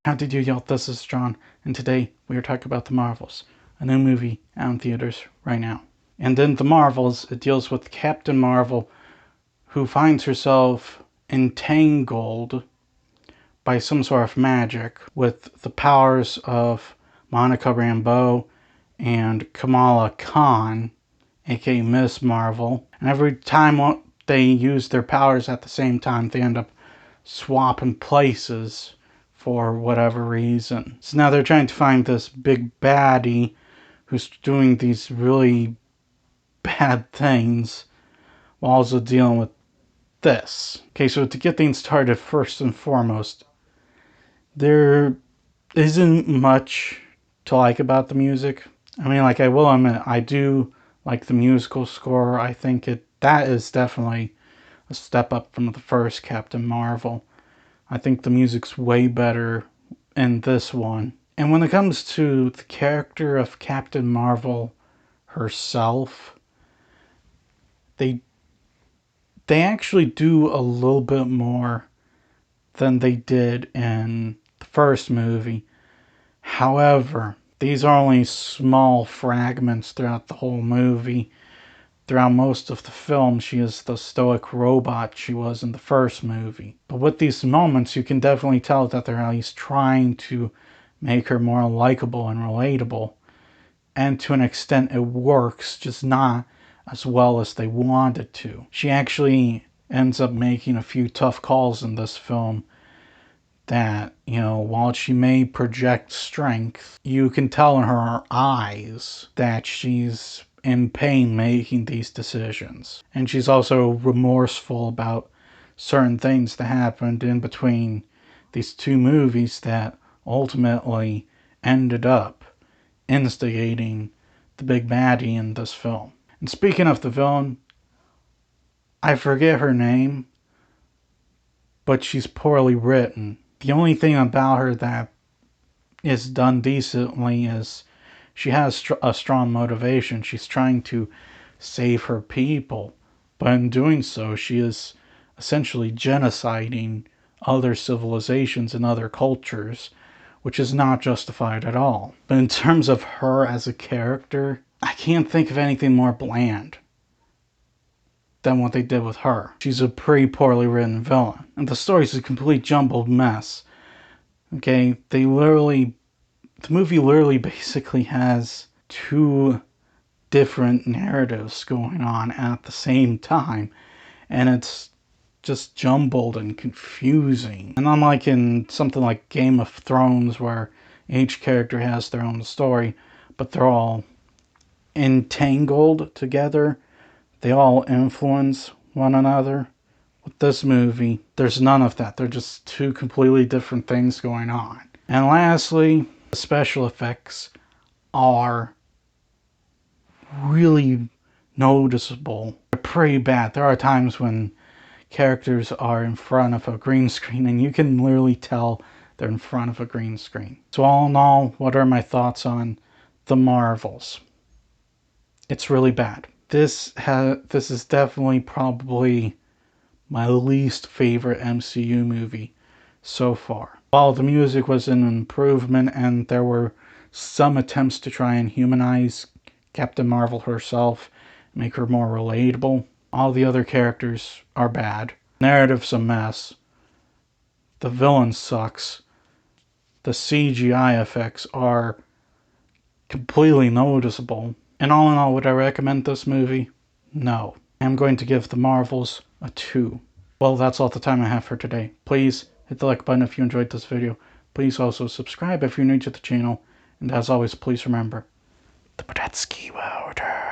How did you yell? This is John, and today we are talking about The Marvels, a new movie out in theaters right now. And in The Marvels, it deals with Captain Marvel, who finds herself entangled by some sort of magic with the powers of Monica Rambeau and Kamala Khan, aka Miss Marvel. And every time they use their powers at the same time, they end up swapping places for whatever reason. So now they're trying to find this big baddie who's doing these really bad things while also dealing with this. Okay, so to get things started, first and foremost, there isn't much to like about the music. I mean, like, I will admit, I do like the musical score. I think that is definitely a step up from the first Captain Marvel. I think the music's way better in this one. And when it comes to the character of Captain Marvel herself, they actually do a little bit more than they did in the first movie. However, these are only small fragments throughout the whole movie. Throughout most of the film, she is the stoic robot she was in the first movie. But with these moments, you can definitely tell that they're at least trying to make her more likable and relatable. And to an extent, it works, just not as well as they wanted to. She actually ends up making a few tough calls in this film that, while she may project strength, you can tell in her eyes that she's in pain making these decisions. And she's also remorseful about certain things that happened in between these two movies that ultimately ended up instigating the big baddie in this film. And speaking of the villain, I forget her name, but she's poorly written. The only thing about her that is done decently is she has a strong motivation. She's trying to save her people, but in doing so, she is essentially genociding other civilizations and other cultures, which is not justified at all. But in terms of her as a character, I can't think of anything more bland than what they did with her. She's a pretty poorly written villain, and the story's a complete jumbled mess. Okay, the movie literally basically has two different narratives going on at the same time, and it's just jumbled and confusing. And unlike in something like Game of Thrones, where each character has their own story, but they're all entangled together, they all influence one another. With this movie, there's none of that. They're just two completely different things going on. And lastly, the special effects are really noticeable. They're pretty bad. There are times when characters are in front of a green screen and you can literally tell they're in front of a green screen. So all in all, what are my thoughts on The Marvels? It's really bad. This is definitely probably my least favorite MCU movie so far. While the music was an improvement and there were some attempts to try and humanize Captain Marvel herself, make her more relatable, all the other characters are bad. Narrative's a mess. The villain sucks. The CGI effects are completely noticeable. And all in all, would I recommend this movie? No. I'm going to give The Marvels a 2. Well, that's all the time I have for today. Please hit the like button if you enjoyed this video. Please also subscribe if you're new to the channel. And as always, please remember the Brodetsky order.